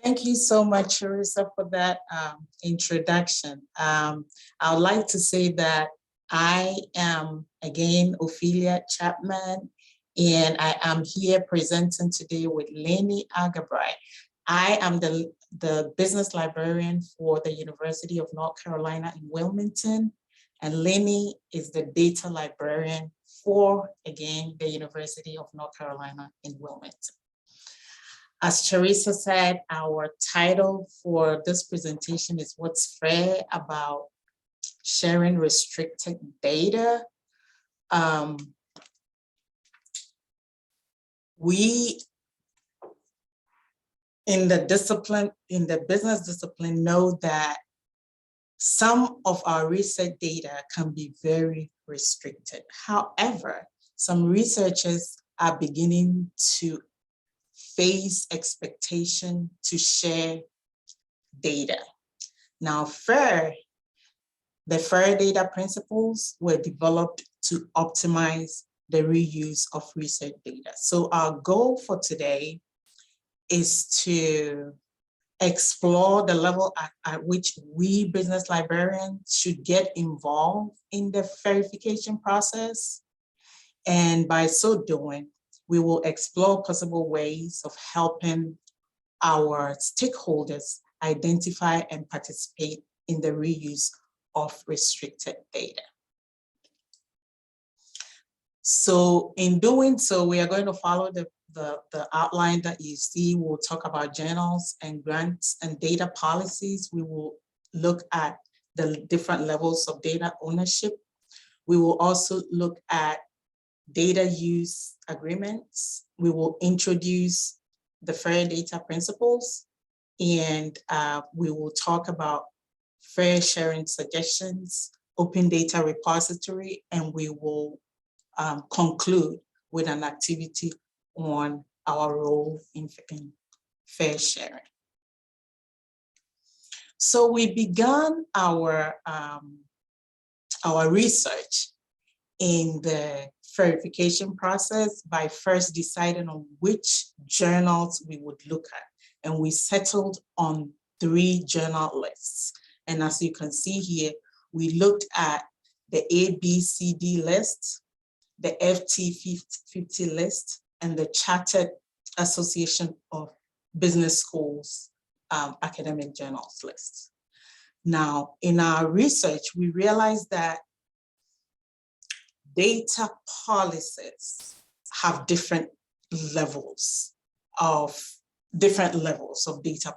Thank you so much, Charissa, for that introduction. I would like to say that I am, again, Ophelia Chapman, and I am here presenting today with Lynnee Argabright. I am the business librarian for the University of North Carolina in Wilmington, and Lynnee is the data librarian for, again, the University of North Carolina in Wilmington. As Charissa said, our title for this presentation is What's Fair About Sharing Restricted Data. We in the business discipline know that some of our research data can be very restricted. However, some researchers are beginning to face expectation to share data. Now, the FAIR data principles were developed to optimize the reuse of research data. So our goal for today is to explore the level at which we business librarians should get involved in the verification process. And by so doing, we will explore possible ways of helping our stakeholders identify and participate in the reuse of restricted data. So in doing so, we are going to follow the outline that you see. We'll talk about journals and grants and data policies. We will look at the different levels of data ownership. We will also look at data use agreements. We will introduce the FAIR data principles, and we will talk about FAIR sharing suggestions, open data repository, and we will conclude with an activity on our role in FAIR sharing. So we began our research in the verification process by first deciding on which journals we would look at. And we settled on 3 journal lists. And as you can see here, we looked at the ABCD list, the FT50 list, and the Chartered Association of Business Schools academic journals list. Now, in our research, we realized that data policies have different levels of data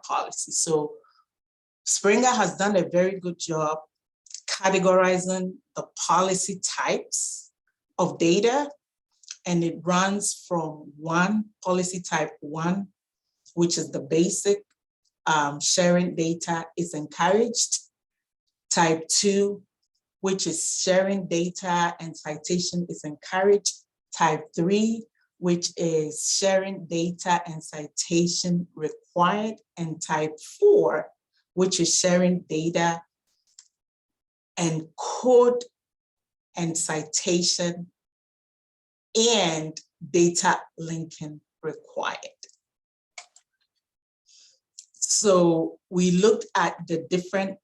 policy. So Springer has done a very good job categorizing the policy types of data, and it runs from policy type 1, which is the basic, sharing data is encouraged, type 2, which is sharing data and citation is encouraged, type 3, which is sharing data and citation required, and type 4, which is sharing data and code and citation and data linking required. So we looked at the different,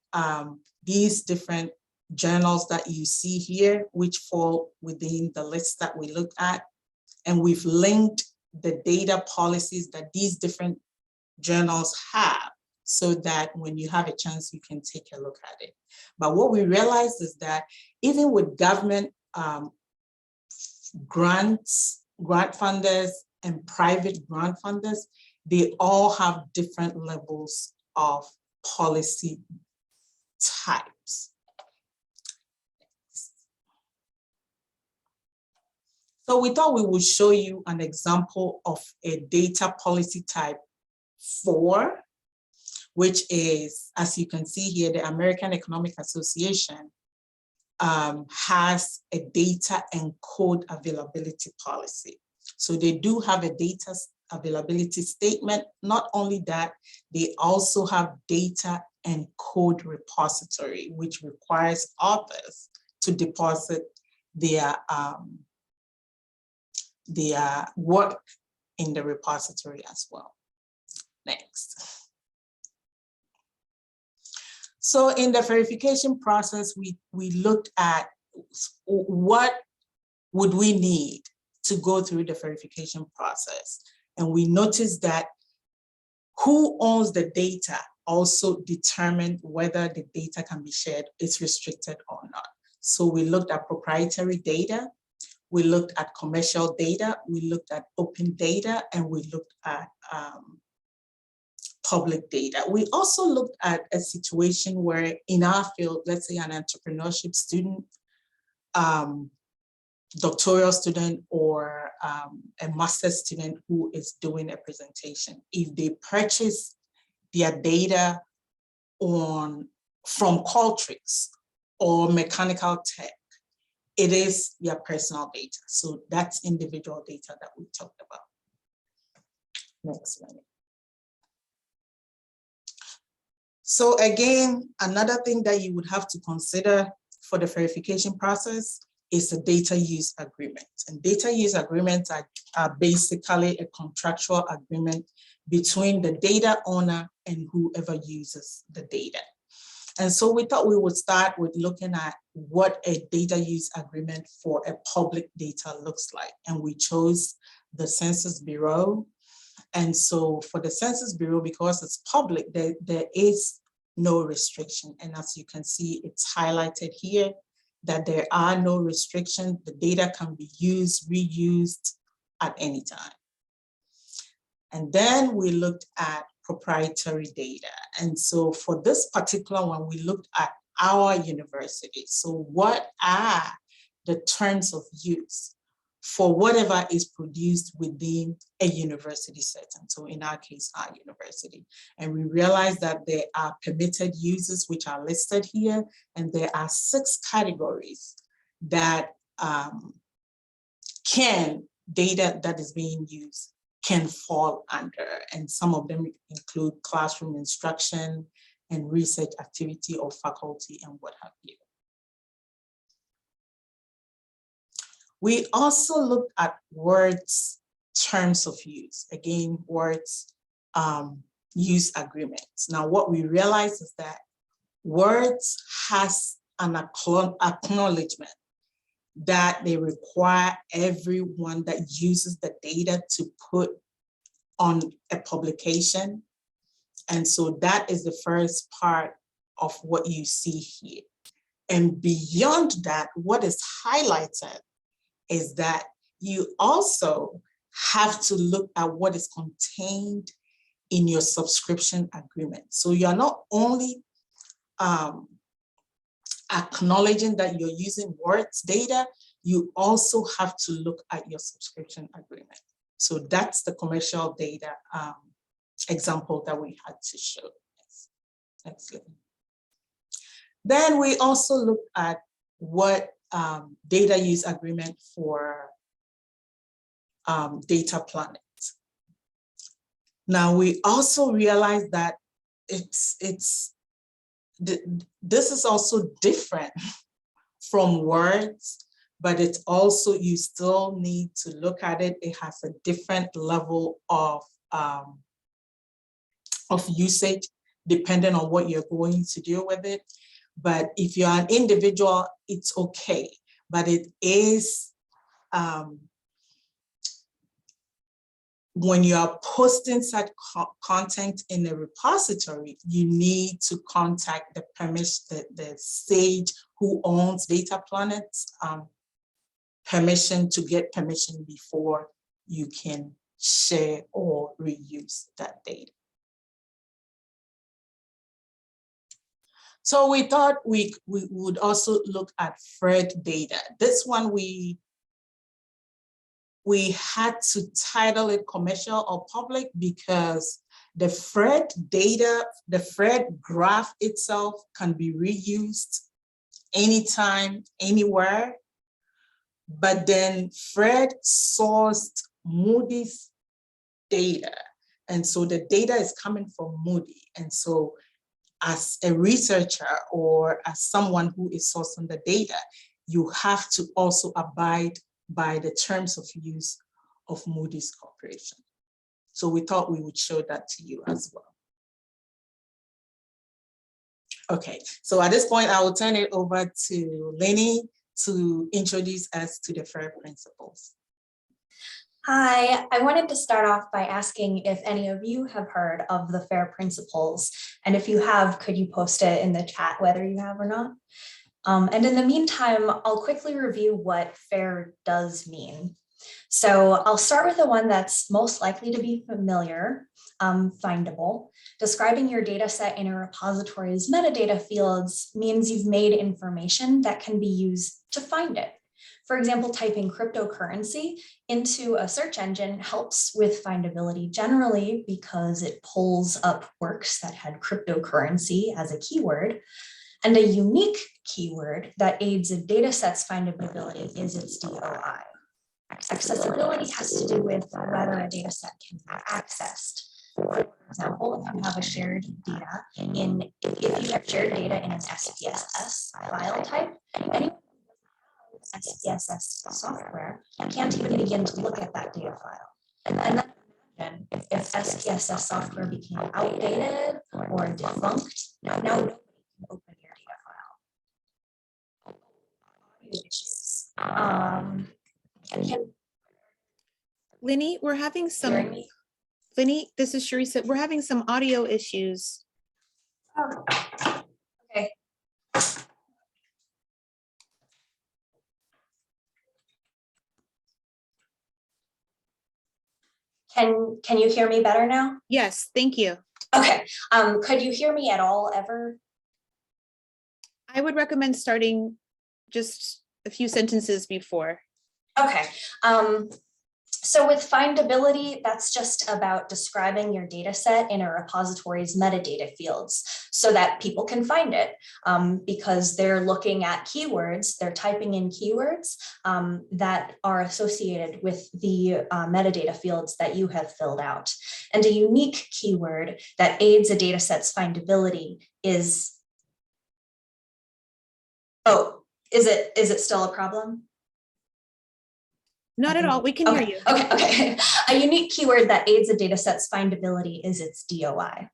these different journals that you see here, which fall within the list that we looked at. And we've linked the data policies that these different journals have so that when you have a chance, you can take a look at it. But what we realized is that even with government grant funders and private grant funders, they all have different levels of policy types. So we thought we would show you an example of a data policy type 4, which is, as you can see here, the American Economic Association has a data and code availability policy. So they do have a data availability statement. Not only that, they also have data and code repository, which requires authors to deposit their work in the repository as well. Next. So in the verification process, we looked at what would we need to go through the verification process. And we noticed that who owns the data also determined whether the data can be shared, is restricted or not. So we looked at proprietary data, we looked at commercial data, we looked at open data, and we looked at public data. We also looked at a situation where in our field, let's say an entrepreneurship student, doctoral student, or a master's student who is doing a presentation, if they purchase their data from Qualtrics or Mechanical Tech, it is their personal data. So that's individual data that we talked about. Next slide. So again, another thing that you would have to consider for the verification process is a data use agreement. And data use agreements are basically a contractual agreement between the data owner and whoever uses the data. And so we thought we would start with looking at what a data use agreement for a public data looks like. And we chose the Census Bureau. And so for the Census Bureau, because it's public, there is no restriction. And as you can see, it's highlighted here that there are no restrictions. The data can be used, reused at any time. And then we looked at proprietary data. And so for this particular one, we looked at our university. So what are the terms of use for whatever is produced within a university setting? So in our case, our university. And we realized that there are permitted uses which are listed here, and there are 6 categories that data that is being used can fall under, and some of them include classroom instruction and research activity or faculty and what have you. We also looked at words terms of use. Again, words use agreements. Now, what we realize is that words has an acknowledgement that they require everyone that uses the data to put on a publication. And so that is the first part of what you see here. And beyond that, what is highlighted is that you also have to look at what is contained in your subscription agreement. So you're not only acknowledging that you're using words data, you also have to look at your subscription agreement. So that's the commercial data example that we had to show. Next slide. Then we also looked at what data use agreement for data planet. Now we also realized that this is also different from words, but it's also, you still need to look at it. It has a different level of usage depending on what you're going to do with it. But if you're an individual, it's okay. But it is, when you are posting such content in a repository, you need to contact the SAGE who owns Data Planet's permission to get permission before you can share or reuse that data. So we thought we would also look at FRED data. This one we had to title it commercial or public because the FRED data, the FRED graph itself can be reused anytime, anywhere. But then FRED sourced Moody's data. And so the data is coming from Moody. And so as a researcher or as someone who is sourcing the data, you have to also abide by the terms of use of Moody's Corporation. So we thought we would show that to you as well. Okay, so at this point, I will turn it over to Lynnee to introduce us to the FAIR principles. Hi, I wanted to start off by asking if any of you have heard of the FAIR principles, and if you have, could you post it in the chat whether you have or not? And in the meantime, I'll quickly review what FAIR does mean. So I'll start with the one that's most likely to be familiar, findable. Describing your data set in a repository's metadata fields means you've made information that can be used to find it. For example, typing cryptocurrency into a search engine helps with findability generally because it pulls up works that had cryptocurrency as a keyword. And a unique keyword that aids a data set's findability is its DOI. Accessibility has to do with whether a data set can be accessed. For example, if you have shared data in an SPSS file type, anyone SPSS software can't even begin to look at that data file. And then imagine if SPSS software became outdated or defunct, now nobody can open your data file. Lynnee, we're having some, Lynnee, this is Sharisa. We're having some audio issues. Oh, okay. Can you hear me better now? Yes, thank you. Okay. Could you hear me at all ever? I would recommend starting just a few sentences before. Okay. So with findability, that's just about describing your data set in a repository's metadata fields so that people can find it because they're looking at keywords, they're typing in keywords that are associated with the metadata fields that you have filled out. And a unique keyword that aids a data set's findability is, is it still a problem? Not at all, we can hear you. Okay. A unique keyword that aids a data set's findability is its DOI.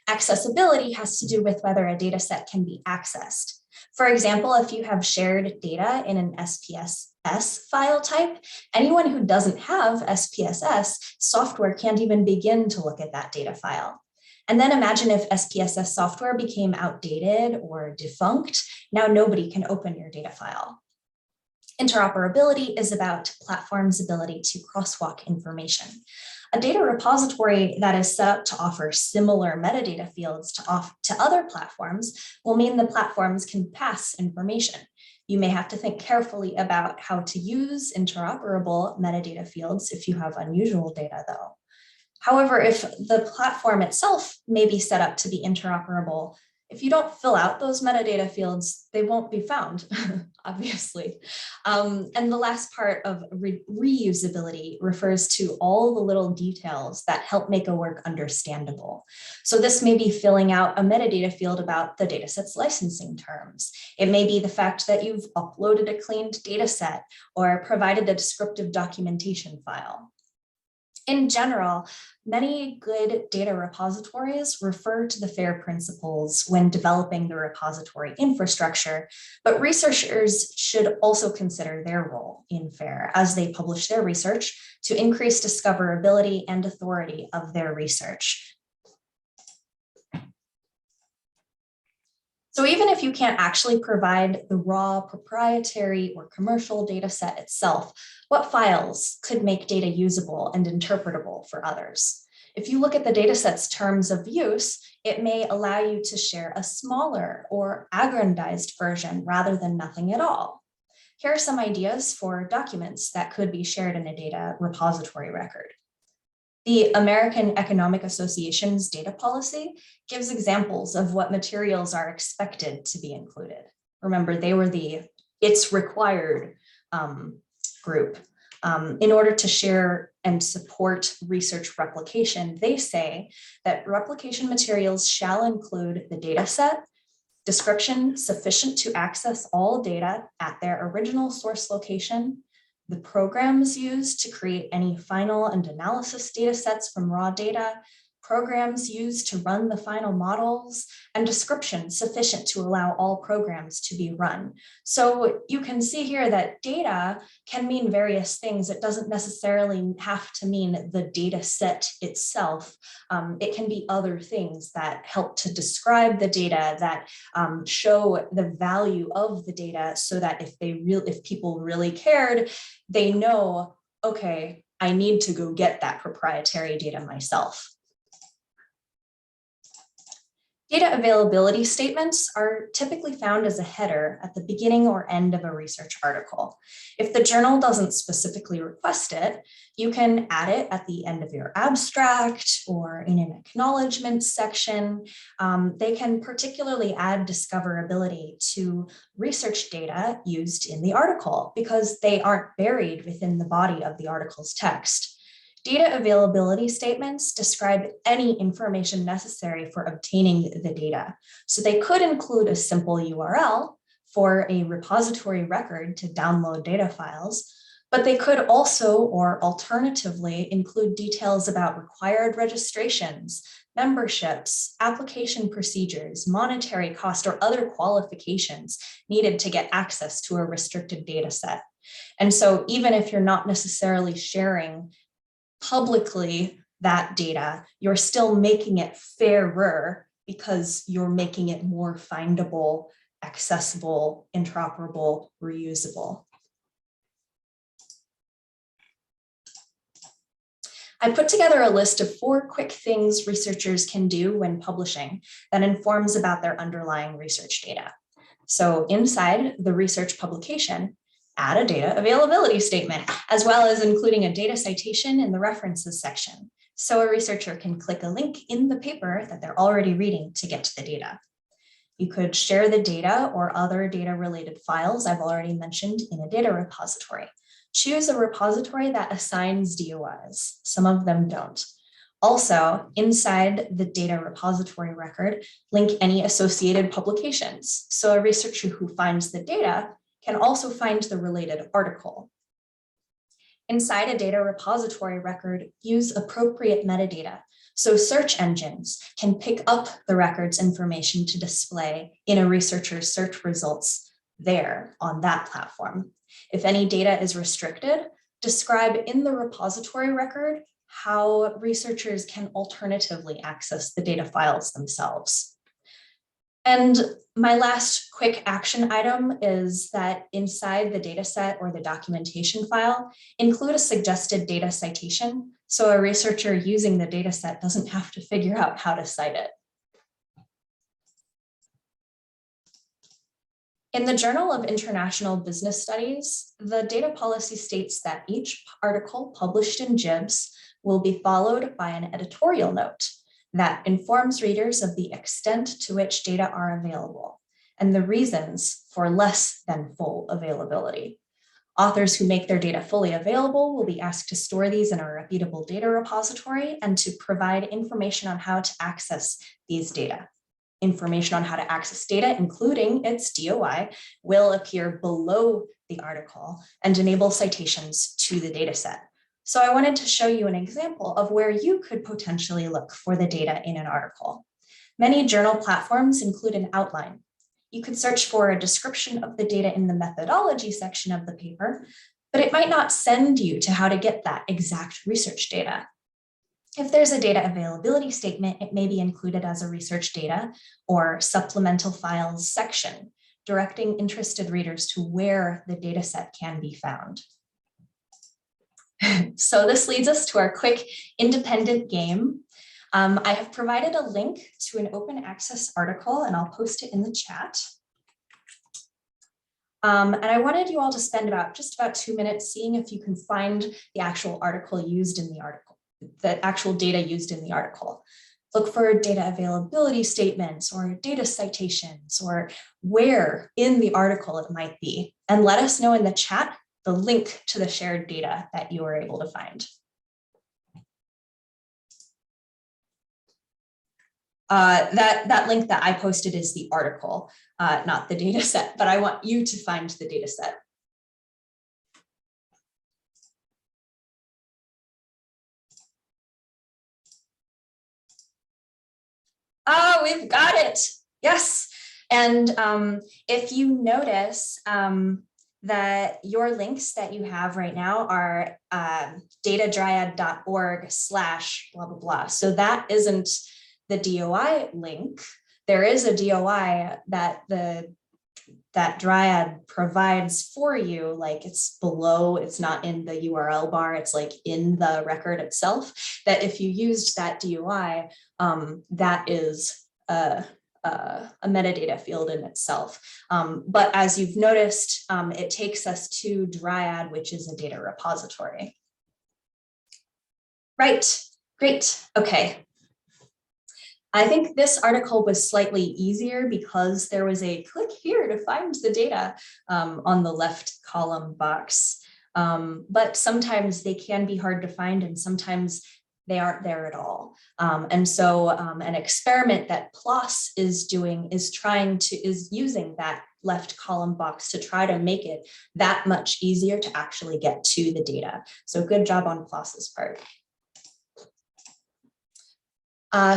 Accessibility has to do with whether a data set can be accessed. For example, if you have shared data in an SPSS file type, anyone who doesn't have SPSS software can't even begin to look at that data file. And then imagine if SPSS software became outdated or defunct, now nobody can open your data file. Interoperability is about platforms' ability to crosswalk information. A data repository that is set up to offer similar metadata fields to other platforms will mean the platforms can pass information. You may have to think carefully about how to use interoperable metadata fields if you have unusual data, though. However, if the platform itself may be set up to be interoperable, if you don't fill out those metadata fields, they won't be found, obviously. And the last part of reusability refers to all the little details that help make a work understandable. So this may be filling out a metadata field about the dataset's licensing terms. It may be the fact that you've uploaded a cleaned dataset or provided a descriptive documentation file. In general, many good data repositories refer to the FAIR principles when developing the repository infrastructure, but researchers should also consider their role in FAIR as they publish their research to increase discoverability and authority of their research. So even if you can't actually provide the raw proprietary or commercial data set itself, what files could make data usable and interpretable for others? If you look at the dataset's terms of use, it may allow you to share a smaller or aggrandized version rather than nothing at all. Here are some ideas for documents that could be shared in a data repository record. The American Economic Association's data policy gives examples of what materials are expected to be included. Remember, they were the it's required group. In order to share and support research replication, they say that replication materials shall include the data set, description sufficient to access all data at their original source location, the programs used to create any final and analysis data sets from raw data, programs used to run the final models, and descriptions sufficient to allow all programs to be run. So you can see here that data can mean various things. It doesn't necessarily have to mean the data set itself. It can be other things that help to describe the data, that show the value of the data, so that if people really cared, they know, okay, I need to go get that proprietary data myself. Data availability statements are typically found as a header at the beginning or end of a research article. If the journal doesn't specifically request it, you can add it at the end of your abstract or in an acknowledgement section. They can particularly add discoverability to research data used in the article because they aren't buried within the body of the article's text. Data availability statements describe any information necessary for obtaining the data. So they could include a simple URL for a repository record to download data files, but they could also, or alternatively, include details about required registrations, memberships, application procedures, monetary cost, or other qualifications needed to get access to a restricted data set. And so even if you're not necessarily sharing publicly that data, you're still making it fairer because you're making it more findable, accessible, interoperable, reusable. I put together a list of 4 quick things researchers can do when publishing that informs about their underlying research data. So inside the research publication, add a data availability statement, as well as including a data citation in the references section. So a researcher can click a link in the paper that they're already reading to get to the data. You could share the data or other data related files I've already mentioned in a data repository. Choose a repository that assigns DOIs. Some of them don't. Also, inside the data repository record, link any associated publications. So a researcher who finds the data can also find the related article. Inside a data repository record, use appropriate metadata. So search engines can pick up the record's information to display in a researcher's search results there on that platform. If any data is restricted, describe in the repository record how researchers can alternatively access the data files themselves. And my last quick action item is that inside the data set or the documentation file, include a suggested data citation so a researcher using the data set doesn't have to figure out how to cite it. In the Journal of International Business Studies, the data policy states that each article published in JIBS will be followed by an editorial note that informs readers of the extent to which data are available and the reasons for less than full availability. Authors who make their data fully available will be asked to store these in a reputable data repository and to provide information on how to access these data. Information on how to access data, including its DOI, will appear below the article and enable citations to the data set. So I wanted to show you an example of where you could potentially look for the data in an article. Many journal platforms include an outline. You could search for a description of the data in the methodology section of the paper, but it might not send you to how to get that exact research data. If there's a data availability statement, it may be included as a research data or supplemental files section, directing interested readers to where the data set can be found. So this leads us to our quick independent game. I have provided a link to an open access article and I'll post it in the chat. And I wanted you all to spend just about 2 minutes seeing if you can find the actual article used in the article, the actual data used in the article. Look for data availability statements or data citations or where in the article it might be. And let us know in the chat the link to the shared data that you were able to find. That link that I posted is the article, not the data set, but I want you to find the data set. we've got it. Yes. And if you notice that your links that you have right now are datadryad.org/blah, blah, blah. So that isn't the DOI link. There is a DOI that that Dryad provides for you, like it's below, it's not in the URL bar, it's like in the record itself, that if you used that DOI, that is a metadata field in itself. But as you've noticed, it takes us to Dryad, which is a data repository. Right, great, okay. I think this article was slightly easier because there was a click here to find the data on the left column box. But sometimes they can be hard to find and sometimes they aren't there at all. And so an experiment that PLOS is doing is using that left column box to try to make it that much easier to actually get to the data. So good job on PLOS's part.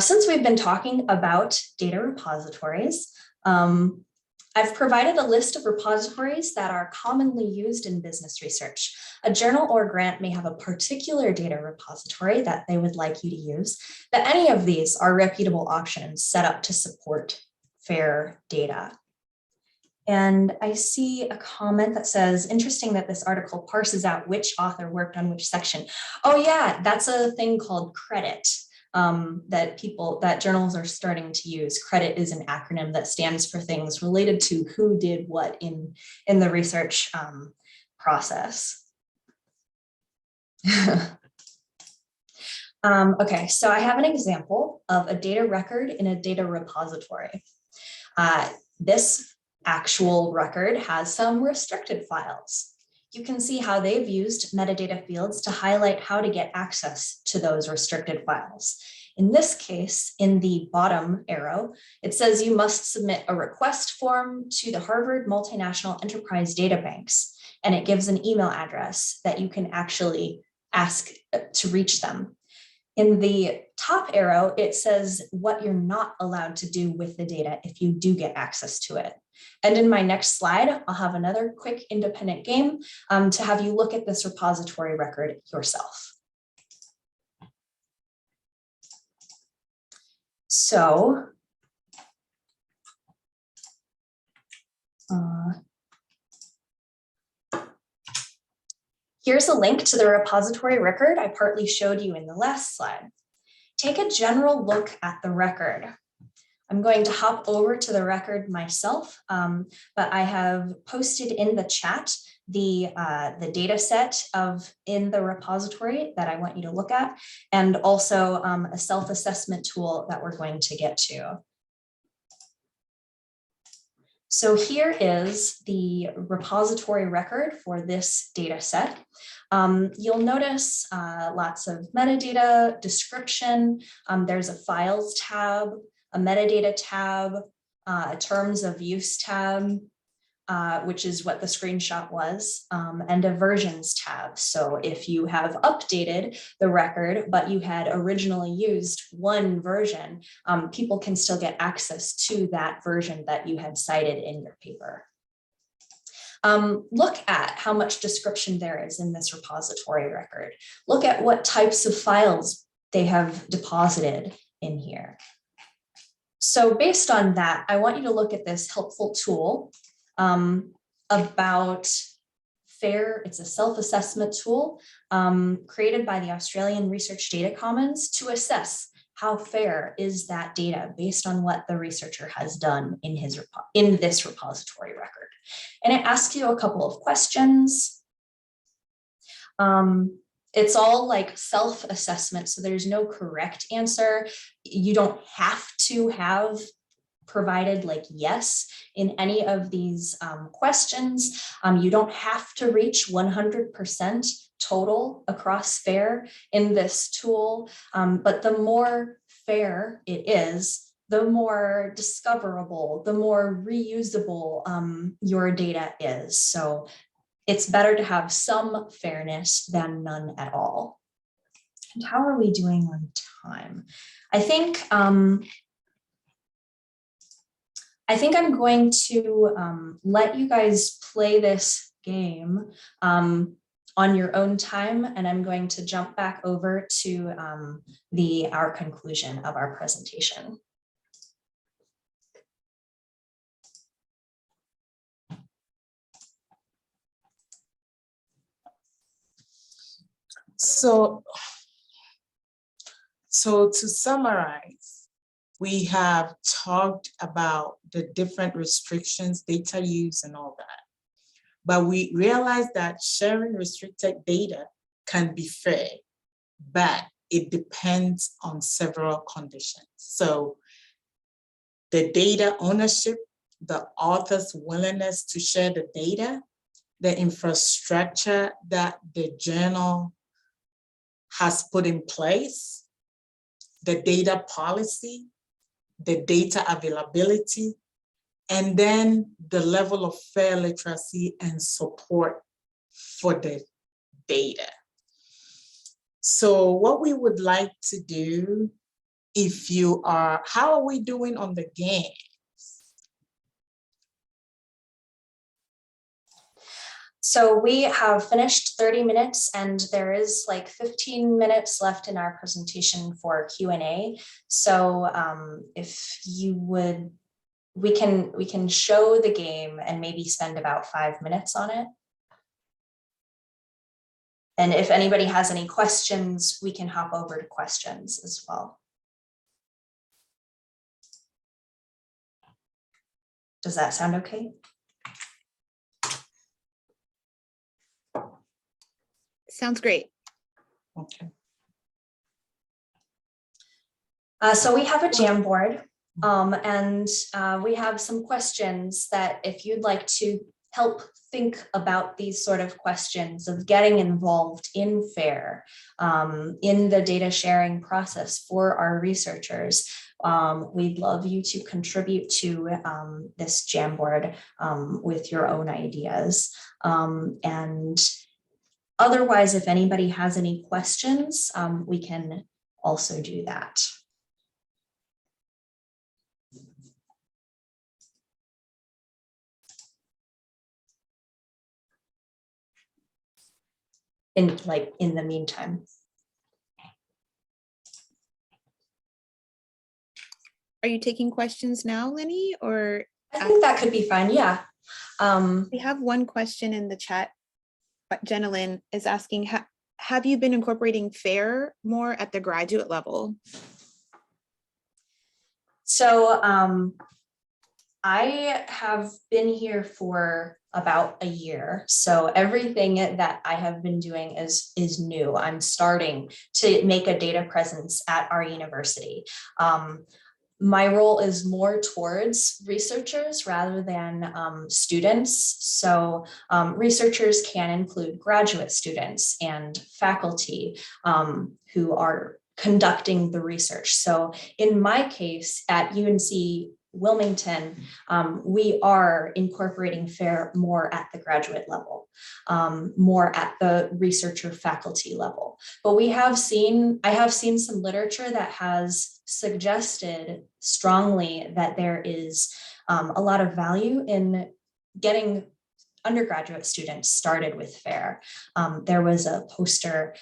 Since we've been talking about data repositories, I've provided a list of repositories that are commonly used in business research. A journal or grant may have a particular data repository that they would like you to use, but any of these are reputable options set up to support FAIR data. And I see a comment that says, interesting that this article parses out which author worked on which section. Oh yeah, that's a thing called credit. That journals are starting to use. Credit is an acronym that stands for things related to who did what in the research process. Okay, so I have an example of a data record in a data repository. This actual record has some restricted files. You can see how they've used metadata fields to highlight how to get access to those restricted files. In this case, in the bottom arrow, it says you must submit a request form to the Harvard Multinational Enterprise Data Banks, and it gives an email address that you can actually ask to reach them. In the top arrow, it says what you're not allowed to do with the data if you do get access to it. And in my next slide, I'll have another quick independent game to have you look at this repository record yourself. So, here's a link to the repository record I partly showed you in the last slide. Take a general look at the record. I'm going to hop over to the record myself, but I have posted in the chat the data set in the repository that I want you to look at, and also a self-assessment tool that we're going to get to. So here is the repository record for this data set. You'll notice lots of metadata, description, there's a files tab, a metadata tab, a terms of use tab, which is what the screenshot was, and a versions tab. So if you have updated the record, but you had originally used one version, people can still get access to that version that you had cited in your paper. Look at how much description there is in this repository record. Look at what types of files they have deposited in here. So based on that, I want you to look at this helpful tool about FAIR. It's a self-assessment tool created by the Australian Research Data Commons to assess how fair is that data based on what the researcher has done in this repository record. And it asks you a couple of questions. It's all like self-assessment, so there's no correct answer. You don't have to have provided like yes in any of these questions. You don't have to reach 100% total across FAIR in this tool, but the more fair it is, the more discoverable, the more reusable your data is. So it's better to have some fairness than none at all. And how are we doing on time? I think I think I'm going to let you guys play this game on your own time, and I'm going to jump back over to our conclusion of our presentation. So to summarize, we have talked about the different restrictions, data use, and all that. But we realize that sharing restricted data can be fair, but it depends on several conditions. So the data ownership, the author's willingness to share the data, the infrastructure that the journal has put in place, the data policy, the data availability, and then the level of fair literacy and support for the data. So what we would like to do, how are we doing on the game? So we have finished 30 minutes and there is like 15 minutes left in our presentation for Q&A. So if you would, we can show the game and maybe spend about 5 minutes on it. And if anybody has any questions, we can hop over to questions as well. Does that sound okay? Sounds great. Okay. So we have a Jamboard and we have some questions that if you'd like to help think about these sort of questions of getting involved in FAIR, in the data sharing process for our researchers, we'd love you to contribute to this Jamboard with your own ideas. And otherwise, if anybody has any questions, we can also do that. In the meantime. Are you taking questions now, Lynnee, or? I think that could be fine, yeah. We have one question in the chat. Jenna Lynn is asking, have you been incorporating FAIR more at the graduate level? So I have been here for about a year. So everything that I have been doing is new. I'm starting to make a data presence at our university. My role is more towards researchers rather than students. So researchers can include graduate students and faculty who are conducting the research. So in my case at UNC Wilmington, we are incorporating FAIR more at the graduate level, more at the researcher faculty level. But I have seen some literature that has suggested strongly that there is a lot of value in getting undergraduate students started with FAIR. There was a poster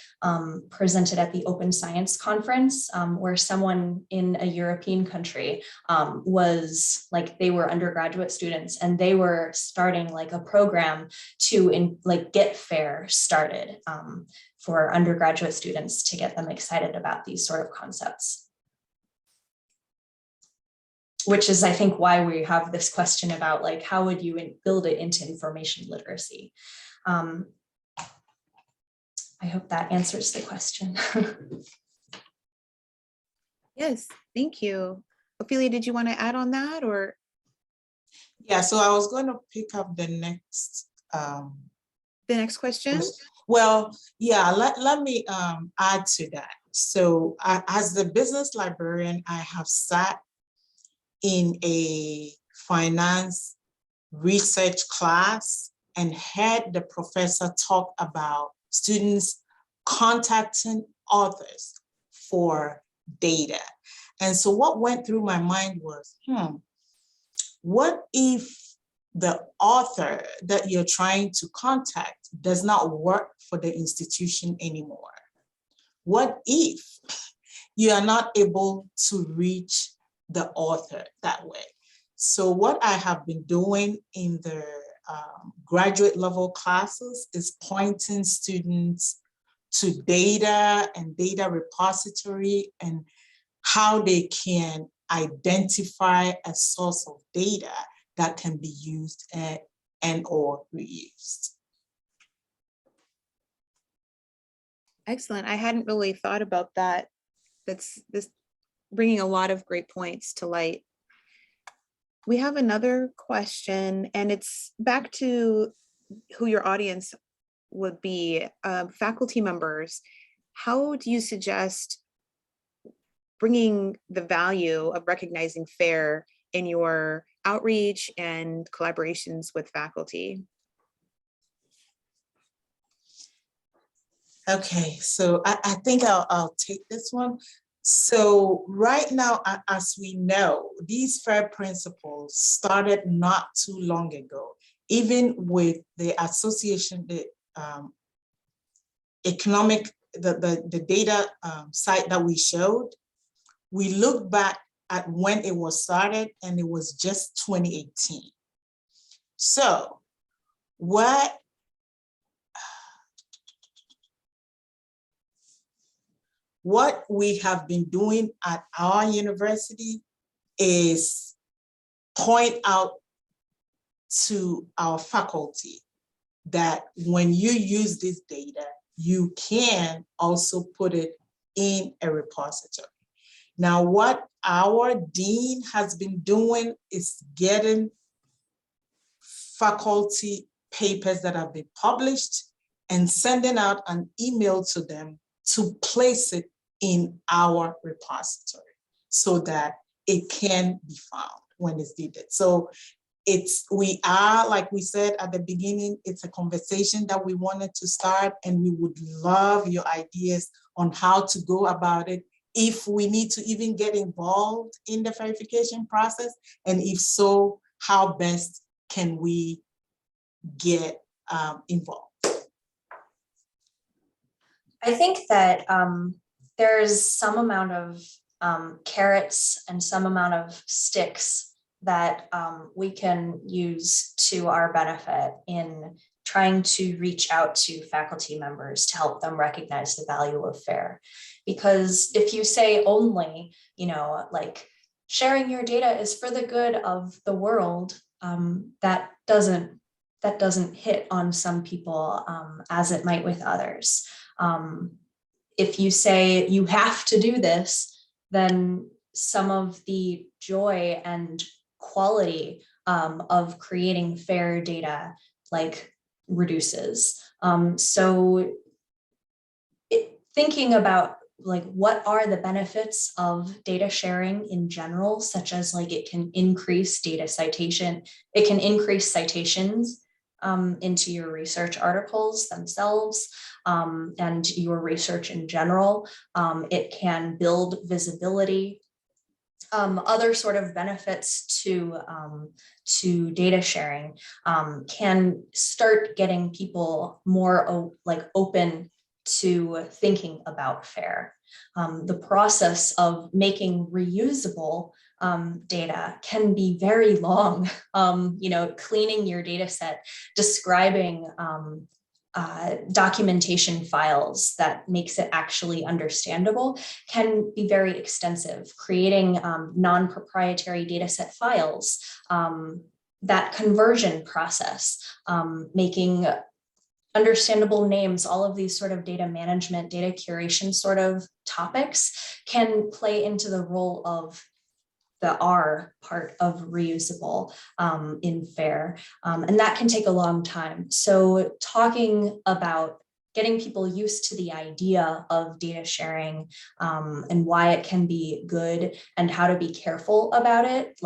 presented at the Open Science Conference where someone in a European country was like, they were undergraduate students and they were starting like a program to get FAIR started for undergraduate students to get them excited about these sort of concepts. Which is, I think, why we have this question about like, how would you build it into information literacy? I hope that answers the question. Yes, thank you. Ophelia, did you want to add on that or? Yeah, so I was going to pick up the next. The next question? Well, yeah, let me add to that. So as the business librarian, I have sat in a finance research class and heard the professor talk about students contacting authors for data. And so what went through my mind was, What if the author that you're trying to contact does not work for the institution anymore? What if you are not able to reach the author that way? So what I have been doing in the graduate level classes is pointing students to data and data repository and how they can identify a source of data that can be used and or reused. Excellent. I hadn't really thought about that. That's this bringing a lot of great points to light. We have another question, and it's back to who your audience would be, faculty members. How do you suggest bringing the value of recognizing FAIR in your outreach and collaborations with faculty? Okay, so I think I'll take this one. So right now, as we know, these FAIR principles started not too long ago, even with the association, the the data site that we showed. We look back at when it was started and it was just 2018. So what we have been doing at our university is point out to our faculty that when you use this data, you can also put it in a repository. Now, what our dean has been doing is getting faculty papers that have been published and sending out an email to them to place it in our repository so that it can be found when it's needed. So we are, like we said at the beginning, it's a conversation that we wanted to start, and we would love your ideas on how to go about it, if we need to even get involved in the verification process, and if so, how best can we get involved? I think that there's some amount of carrots and some amount of sticks that we can use to our benefit in trying to reach out to faculty members to help them recognize the value of FAIR. Because if you say only, like sharing your data is for the good of the world, that doesn't hit on some people as it might with others. If you say you have to do this, then some of the joy and quality of creating FAIR data reduces. So thinking about what are the benefits of data sharing in general, such as it can increase data citation, it can increase citations into your research articles themselves and your research in general. It can build visibility. Other sort of benefits to data sharing can start getting people more open to thinking about FAIR. The process of making reusable data can be very long. Cleaning your data set, describing documentation files that makes it actually understandable can be very extensive. Creating non-proprietary data set files, that conversion process, making understandable names, all of these sort of data management, data curation sort of topics can play into the role of the R part of reusable in FAIR. And that can take a long time. So talking about getting people used to the idea of data sharing and why it can be good and how to be careful about it,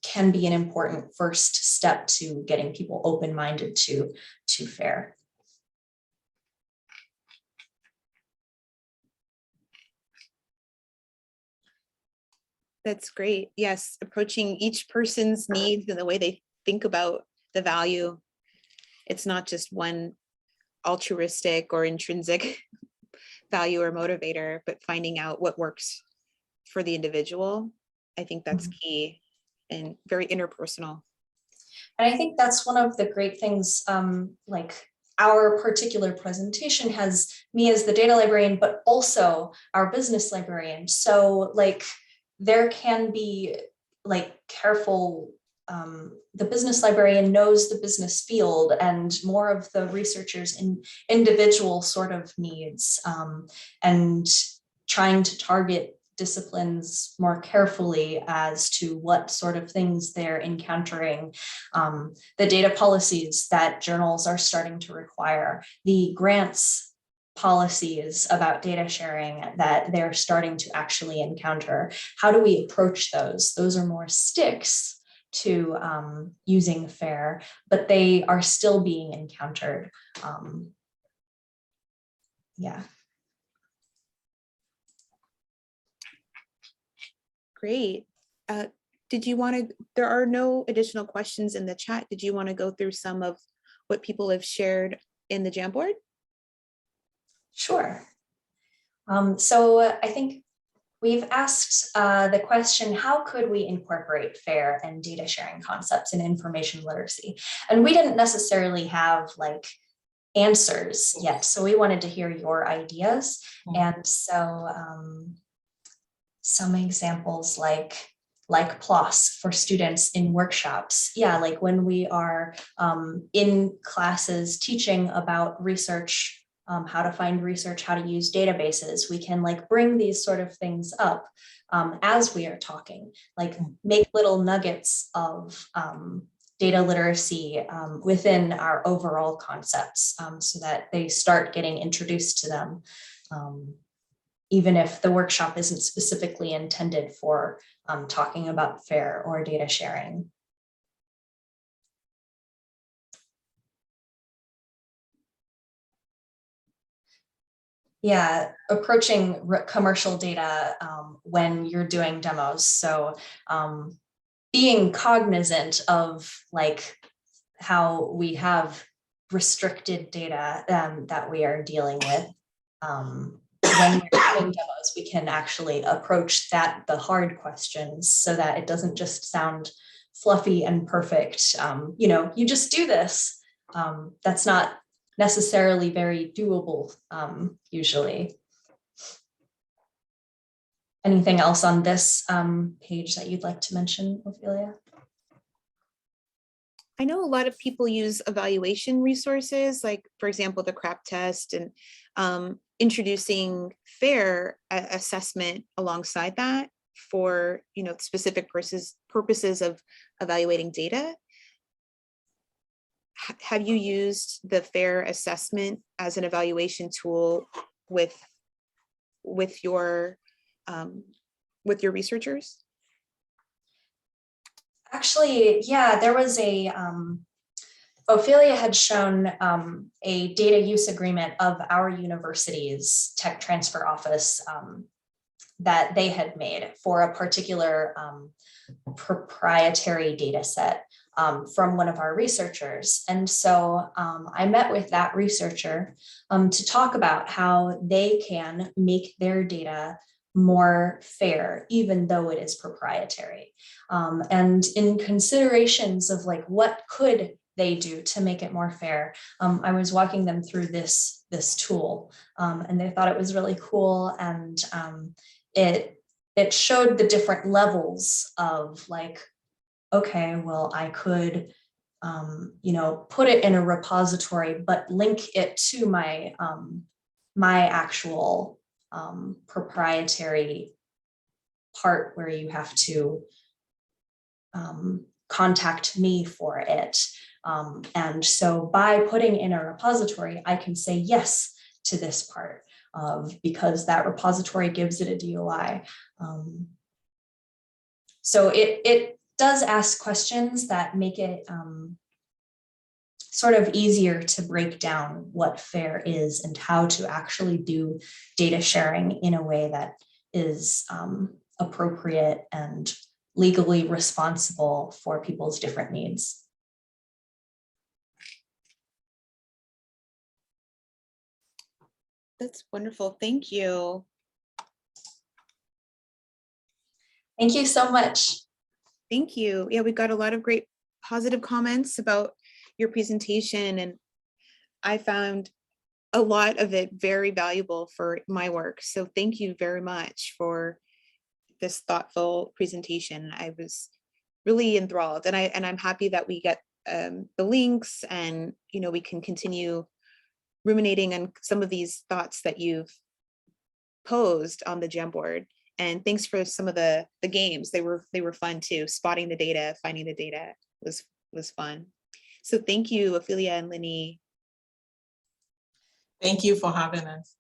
can be an important first step to getting people open-minded to FAIR. That's great. Yes, approaching each person's needs and the way they think about the value. It's not just one altruistic or intrinsic value or motivator, but finding out what works for the individual. I think that's key and very interpersonal. And I think that's one of the great things, like our particular presentation has me as the data librarian, but also our business librarian. So like there can be like careful, the business librarian knows the business field and more of the researchers in individual sort of needs, and trying to target disciplines more carefully as to what sort of things they're encountering, the data policies that journals are starting to require, the grants policies about data sharing that they're starting to actually encounter. How do we approach those? Those are more sticks to using FAIR, but they are still being encountered. Yeah. Great. Did you want to, there are no additional questions in the chat. Did you want to go through some of what people have shared in the Jamboard? Sure. So I think we've asked the question, how could we incorporate FAIR and data sharing concepts in information literacy? And we didn't necessarily have like answers yet. So we wanted to hear your ideas. And so some examples like PLOS for students in workshops. Yeah, like when we are in classes teaching about research, how to find research, how to use databases, we can like bring these sort of things up as we are talking, like make little nuggets of data literacy within our overall concepts so that they start getting introduced to them. Even if the workshop isn't specifically intended for talking about FAIR or data sharing. Yeah, approaching commercial data when you're doing demos. So being cognizant of like how we have restricted data that we are dealing with. When we're doing demos, we can actually approach the hard questions so that it doesn't just sound fluffy and perfect. You know, you just do this. That's not necessarily very doable usually. Anything else on this page that you'd like to mention, Ophelia? I know a lot of people use evaluation resources, like for example, the CRAP test, and introducing FAIR assessment alongside that for, you know, specific purposes of evaluating data. Have you used the FAIR assessment as an evaluation tool with your researchers? Actually, yeah, there was a, Ophelia had shown a data use agreement of our university's tech transfer office that they had made for a particular proprietary data set from one of our researchers. And so I met with that researcher to talk about how they can make their data more fair, even though it is proprietary. And in considerations of like, what could they do to make it more fair, I was walking them through this tool and they thought it was really cool. And it showed the different levels of like, okay, well, I could, you know, put it in a repository, but link it to my, my actual proprietary part where you have to contact me for it. And so by putting in a repository, I can say yes to this part because that repository gives it a DOI. So it does ask questions that make it sort of easier to break down what FAIR is and how to actually do data sharing in a way that is appropriate and legally responsible for people's different needs. That's wonderful. Thank you. Thank you so much. Thank you. Yeah, we got a lot of great positive comments about your presentation, and I found a lot of it very valuable for my work. So thank you very much for this thoughtful presentation. I was really enthralled, and I'm happy that we get the links, and we can continue ruminating on some of these thoughts that you've posed on the Jamboard. And thanks for some of the games. They were fun too. Spotting the data, finding the data was fun. So thank you, Ophelia and Lynnee. Thank you for having us.